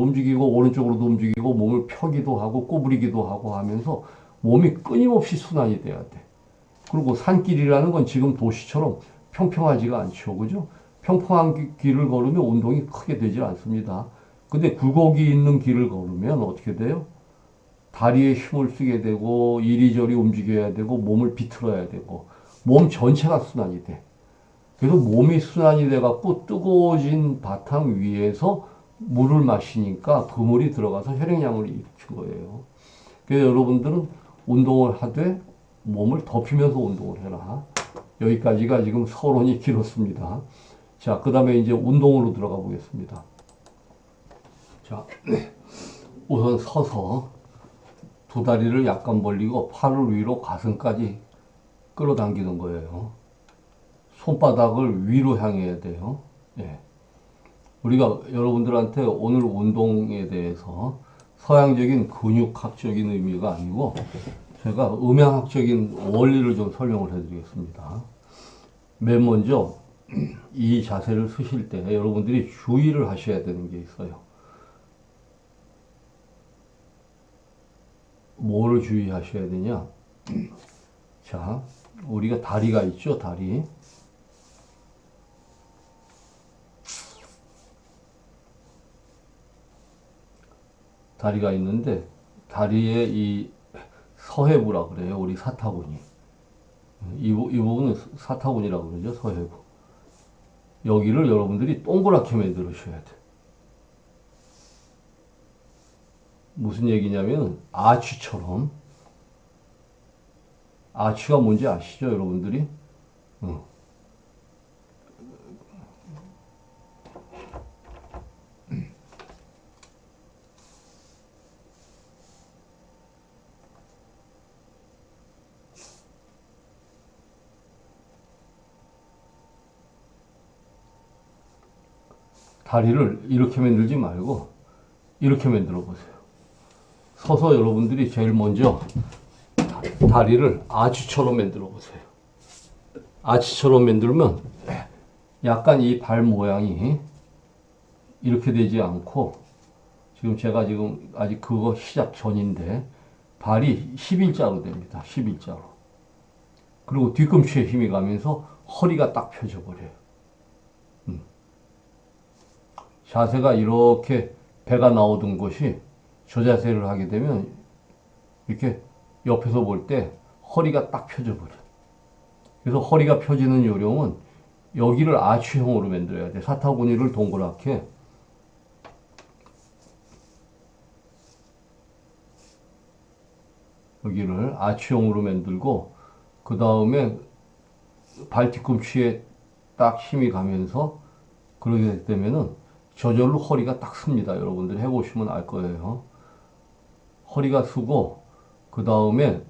움직이고 오른쪽으로도 움직이고 몸을 펴기도 하고 구부리기도 하고 하면서 몸이 끊임없이 순환이 돼야 돼. 그리고 산길이라는 건 지금 도시처럼 평평하지가 않죠. 그죠? 평평한 길을 걸으면 운동이 크게 되질 않습니다. 근데 굴곡이 있는 길을 걸으면 어떻게 돼요? 다리에 힘을 쓰게 되고 이리저리 움직여야 되고 몸을 비틀어야 되고 몸 전체가 순환이 돼. 그래서 몸이 순환이 돼갖고 뜨거워진 바탕 위에서 물을 마시니까 그 물이 들어가서 혈액량을 일으킨 거예요. 그래서 여러분들은 운동을 하되 몸을 덮이면서 운동을 해라. 여기까지가 지금 서론이 길었습니다. 자, 그 다음에 이제 운동으로 들어가 보겠습니다. 자, 우선 서서 두 다리를 약간 벌리고 팔을 위로 가슴까지 끌어당기는 거예요. 손바닥을 위로 향해야 돼요. 예. 우리가 여러분들한테 오늘 운동에 대해서 서양적인 근육학적인 의미가 아니고 제가 음양학적인 원리를 좀 설명을 해드리겠습니다. 맨 먼저 이 자세를 쓰실 때 여러분들이 주의를 하셔야 되는 게 있어요. 뭐를 주의하셔야 되냐? 자, 우리가 다리가 있죠, 다리. 다리가 있는데 다리에 이 서해부라 그래요. 우리 사타구니. 이 부분은 사타구니라고 그러죠. 서해부. 여기를 여러분들이 동그랗게 만들으셔야 돼. 무슨 얘기냐면 아치처럼. 아치가 뭔지 아시죠, 여러분들이? 다리를 이렇게 만들지 말고 이렇게 만들어 보세요. 서서 여러분들이 제일 먼저 다리를 아치처럼 만들어 보세요. 아치처럼 만들면 약간 이 발 모양이 이렇게 되지 않고 제가 지금 아직 그거 시작 전인데 발이 11자로 됩니다. 11자로. 그리고 뒤꿈치에 힘이 가면서 허리가 딱 펴져 버려요. 자세가 이렇게 배가 나오던 것이 저 자세를 하게 되면 이렇게 옆에서 볼 때 허리가 딱 펴져 버려. 그래서 허리가 펴지는 요령은 여기를 아치형으로 만들어야 돼. 사타구니를 동그랗게 여기를 아치형으로 만들고 그 다음에 발 뒤꿈치에 딱 힘이 가면서 그러게 되면은 저절로 허리가 딱 씁니다. 여러분들 해보시면 알 거예요. 허리가 쓰고 그 다음에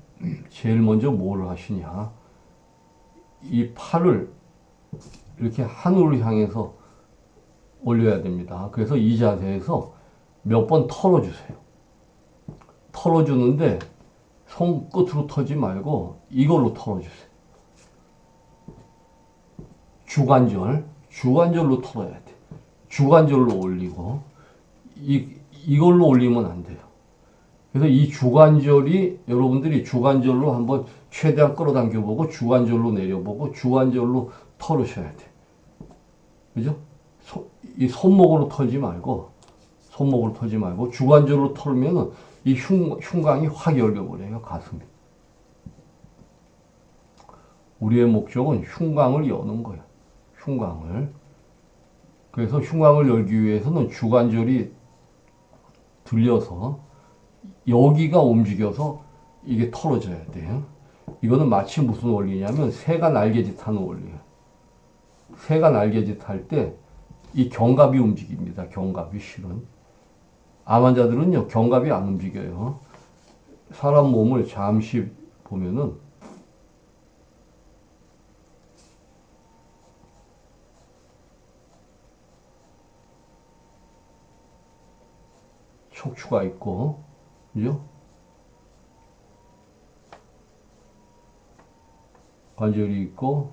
제일 먼저 뭐를 하시냐. 이 팔을 이렇게 하늘을 향해서 올려야 됩니다. 그래서 이 자세에서 몇 번 털어주세요. 털어주는데 손끝으로 털지 말고 이걸로 털어주세요. 주관절로 털어야 돼. 주관절로 올리고 이걸로 올리면 안 돼요. 그래서 이 주관절이 여러분들이 주관절로 한번 최대한 끌어당겨 보고 주관절로 내려보고 주관절로 털으셔야 돼. 그죠? 이 손목으로 털지 말고 주관절로 털면은 이 흉곽이 확 열려버려요. 가슴이. 우리의 목적은 흉곽을 여는 거예요. 흉곽을. 그래서 흉곽을 열기 위해서는 주관절이 들려서 여기가 움직여서 이게 털어져야 돼요. 이거는 마치 무슨 원리냐면 새가 날개짓 하는 원리예요. 새가 날개짓 할 때 이 견갑이 움직입니다. 견갑이 실은. 암 환자들은요, 견갑이 안 움직여요. 사람 몸을 잠시 보면은 척추가 있고, 그죠? 관절이 있고,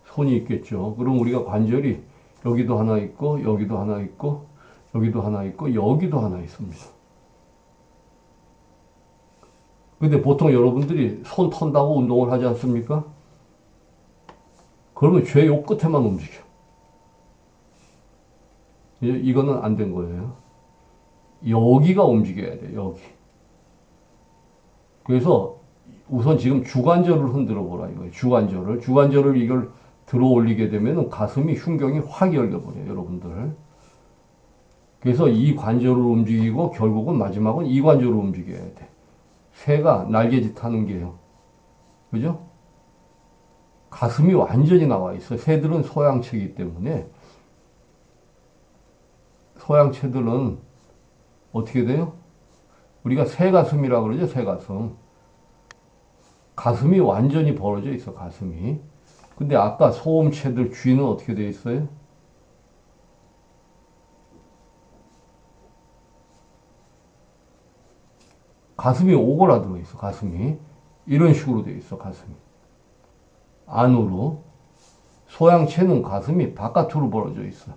손이 있겠죠. 그럼 우리가 관절이 여기도 하나 있고, 여기도 하나 있고, 여기도 하나 있고, 여기도 하나 있습니다. 근데 보통 여러분들이 손 턴다고 운동을 하지 않습니까? 그러면 죄 요 끝에만 움직여. 이거는 안 된 거예요. 여기가 움직여야 돼, 여기. 그래서 우선 지금 주관절을 흔들어 보라 이거예요. 주관절을 이걸 들어 올리게 되면 가슴이 흉경이 확 열려버려요, 여러분들. 그래서 이 관절을 움직이고 결국은 마지막은 이 관절을 움직여야 돼. 새가 날개짓 하는 게요. 그죠? 가슴이 완전히 나와 있어. 새들은 소양체이기 때문에 소양체들은 어떻게 돼요? 우리가 새가슴이라고 그러죠, 새가슴. 가슴이 완전히 벌어져 있어, 가슴이. 근데 아까 소음체들 쥐는 어떻게 돼 있어요? 가슴이 오그라들어 있어, 가슴이. 이런 식으로 돼 있어, 가슴이. 안으로. 소양체는 가슴이 바깥으로 벌어져 있어.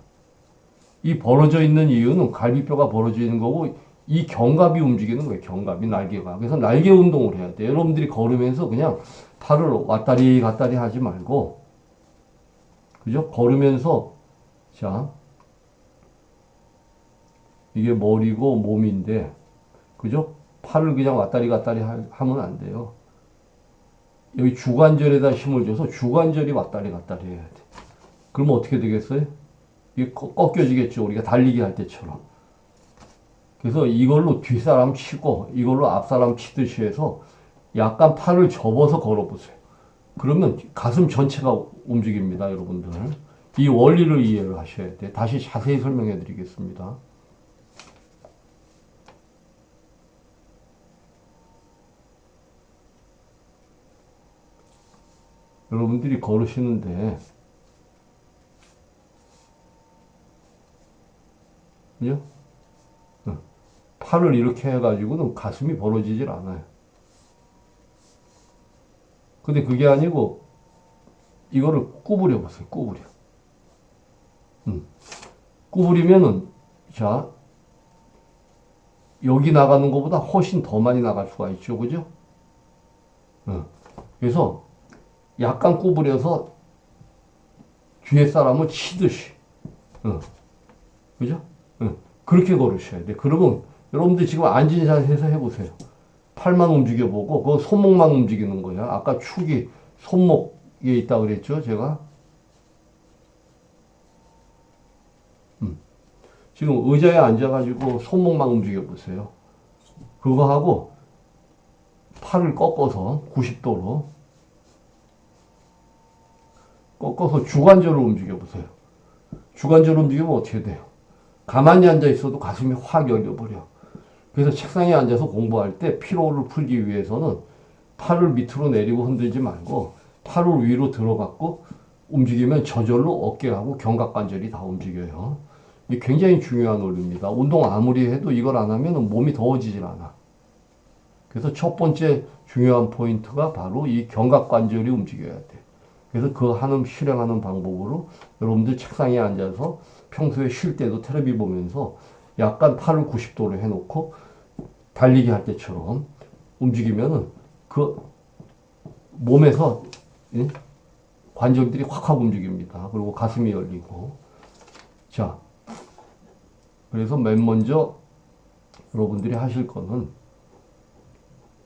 이 벌어져 있는 이유는 갈비뼈가 벌어져 있는 거고, 이 견갑이 움직이는 거예요, 견갑이, 날개가. 그래서 날개 운동을 해야 돼. 여러분들이 걸으면서 그냥 팔을 왔다리 갔다리 하지 말고, 그죠? 걸으면서, 자, 이게 머리고 몸인데, 그죠? 팔을 그냥 왔다리 갔다리 하면 안 돼요. 여기 주관절에다 힘을 줘서 주관절이 왔다리 갔다리 해야 돼. 그러면 어떻게 되겠어요? 이게 꺾여지겠죠. 우리가 달리기 할 때처럼. 그래서 이걸로 뒷사람 치고 이걸로 앞사람 치듯이 해서 약간 팔을 접어서 걸어보세요. 그러면 가슴 전체가 움직입니다, 여러분들. 이 원리를 이해를 하셔야 돼. 다시 자세히 설명해 드리겠습니다. 여러분들이 걸으시는데, 그죠? 팔을 이렇게 해가지고는 가슴이 벌어지질 않아요. 근데 그게 아니고, 이거를 구부려 보세요, 구부려. 구부리면은, 자, 여기 나가는 것보다 훨씬 더 많이 나갈 수가 있죠, 그죠? 그래서 약간 구부려서 뒤에 사람을 치듯이, 그죠? 그렇게 걸으셔야 돼. 그러면 여러분들 지금 앉은 자세에서 해보세요. 팔만 움직여보고, 그 손목만 움직이는 거야. 아까 축이 손목에 있다 그랬죠, 제가? 지금 의자에 앉아가지고 손목만 움직여보세요. 그거 하고 팔을 꺾어서 90도로 꺾어서 주관절을 움직여보세요. 주관절을 움직이면 어떻게 돼요? 가만히 앉아 있어도 가슴이 확 열려버려. 그래서 책상에 앉아서 공부할 때 피로를 풀기 위해서는 팔을 밑으로 내리고 흔들지 말고 팔을 위로 들어갖고 움직이면 저절로 어깨하고 견갑관절이 다 움직여요. 이게 굉장히 중요한 원리입니다. 운동 아무리 해도 이걸 안 하면 몸이 더워지질 않아. 그래서 첫 번째 중요한 포인트가 바로 이 견갑관절이 움직여야 돼. 그래서 그 실행하는 방법으로 여러분들 책상에 앉아서 평소에 쉴 때도 텔레비 보면서 약간 팔을 90도로 해놓고 달리기 할 때처럼 움직이면은 그 몸에서 관절들이 확확 움직입니다. 그리고 가슴이 열리고. 자, 그래서 맨 먼저 여러분들이 하실 거는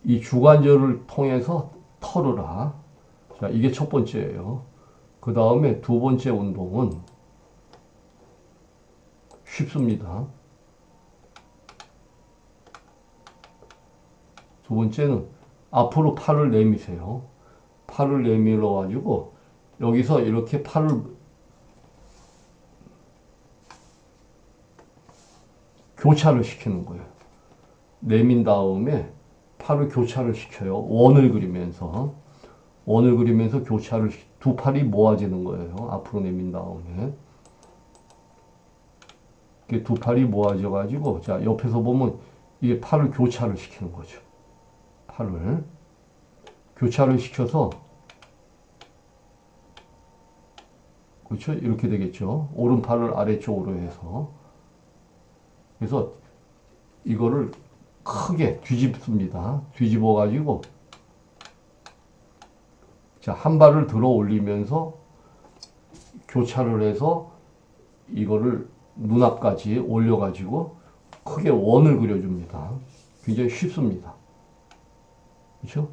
이 주관절을 통해서 털으라. 자, 이게 첫 번째예요. 그 다음에 두 번째 운동은 쉽습니다. 두 번째는 앞으로 팔을 내미세요. 팔을 내밀어 가지고 여기서 이렇게 팔을 교차를 시키는 거예요. 내민 다음에 팔을 교차를 시켜요. 원을 그리면서 교차를 두 팔이 모아지는 거예요. 앞으로 내민 다음에 이렇게 두 팔이 모아져 가지고 자 옆에서 보면 이게 팔을 교차를 시키는 거죠. 팔을 교차를 시켜서 그렇죠? 이렇게 되겠죠. 오른팔을 아래쪽으로 해서. 그래서 이거를 크게 뒤집습니다. 뒤집어 가지고 자, 한 발을 들어 올리면서 교차를 해서 이거를 눈앞까지 올려 가지고 크게 원을 그려줍니다. 굉장히 쉽습니다. 그렇죠?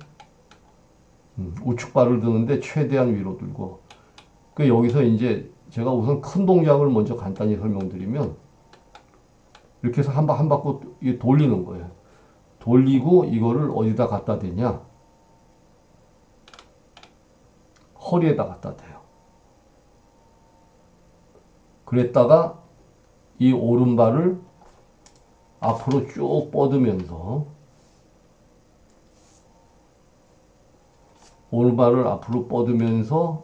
우측 발을 드는데 최대한 위로 들고. 그 여기서 이제 제가 우선 큰 동작을 먼저 간단히 설명드리면 이렇게 해서 한 바퀴 돌리는 거예요. 돌리고 이거를 어디다 갖다 대냐? 허리에다 갖다 대요. 그랬다가 이 오른발을 앞으로 쭉 뻗으면서 오른발을 앞으로 뻗으면서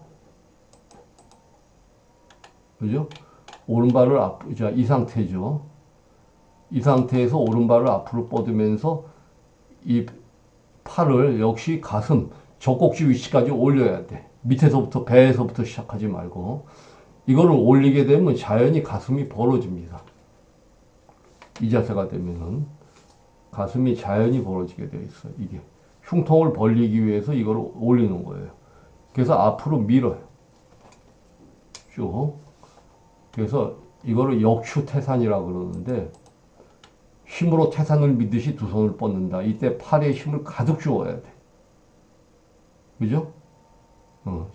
그죠? 오른발을 자, 이 상태죠. 이 상태에서 오른발을 앞으로 뻗으면서 이 팔을 역시 가슴, 젖꼭지 위치까지 올려야 돼. 밑에서부터 배에서부터 시작하지 말고 이거를 올리게 되면 자연히 가슴이 벌어집니다. 이 자세가 되면은 가슴이 자연히 벌어지게 되어 있어요. 이게 흉통을 벌리기 위해서 이걸 올리는 거예요. 그래서 앞으로 밀어요. 쭉. 그래서 이거를 역추태산이라고 그러는데 힘으로 태산을 미듯이 두 손을 뻗는다. 이때 팔에 힘을 가득 주어야 돼. 그죠?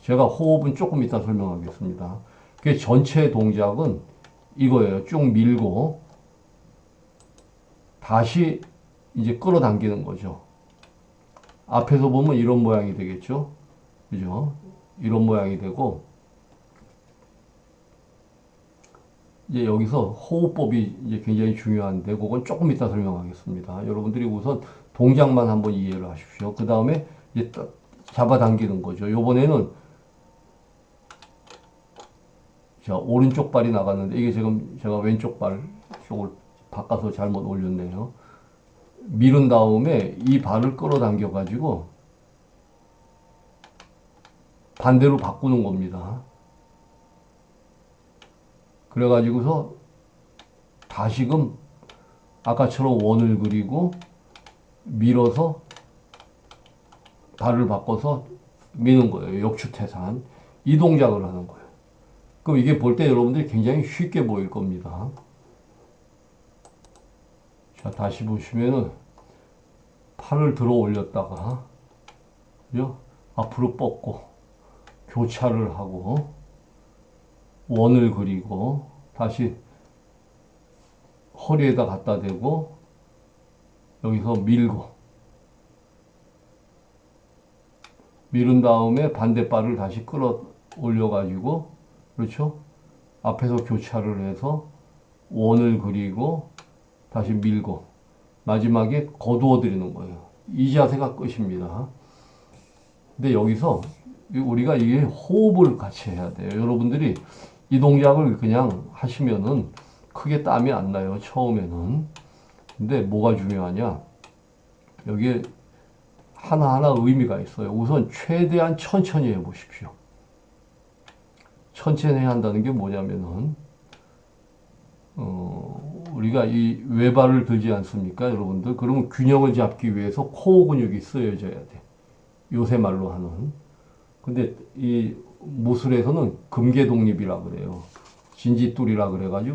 제가 호흡은 조금 이따 설명하겠습니다. 그 전체 동작은 이거예요. 쭉 밀고 다시 이제 끌어당기는 거죠. 앞에서 보면 이런 모양이 되겠죠. 그죠? 이런 모양이 되고 이제 여기서 호흡법이 이제 굉장히 중요한데 그건 조금 이따 설명하겠습니다. 여러분들이 우선 동작만 한번 이해를 하십시오. 그 다음에 이제 잡아당기는 거죠. 요번에는 자, 오른쪽 발이 나갔는데 이게 지금 제가 왼쪽 발 쪽을 바꿔서 잘못 올렸네요. 밀은 다음에 이 발을 끌어당겨 가지고 반대로 바꾸는 겁니다. 그래 가지고서 다시금 아까처럼 원을 그리고 밀어서 발을 바꿔서 미는 거예요. 역추태산. 이 동작을 하는 거예요. 그럼 이게 볼 때 여러분들이 굉장히 쉽게 보일 겁니다. 자, 다시 보시면은 팔을 들어 올렸다가 그죠? 앞으로 뻗고 교차를 하고 원을 그리고 다시 허리에다 갖다 대고 여기서 밀고 밀은 다음에 반대발을 다시 끌어 올려 가지고 그렇죠? 앞에서 교차를 해서 원을 그리고 다시 밀고 마지막에 거두어 드리는 거예요. 이 자세가 끝입니다. 근데 여기서 우리가 이게 호흡을 같이 해야 돼요. 여러분들이 이 동작을 그냥 하시면은 크게 땀이 안 나요. 처음에는. 근데 뭐가 중요하냐? 여기에 하나하나 의미가 있어요. 우선 최대한 천천히 해 보십시오. 천천히 한다는 게 뭐냐면은 우리가 이 외발을 들지 않습니까, 여러분들? 그러면 균형을 잡기 위해서 코어 근육이 쓰여져야 돼. 요새 말로 하는. 근데 이 무술에서는 금계독립이라 그래요. 진지뚜리라 그래가지고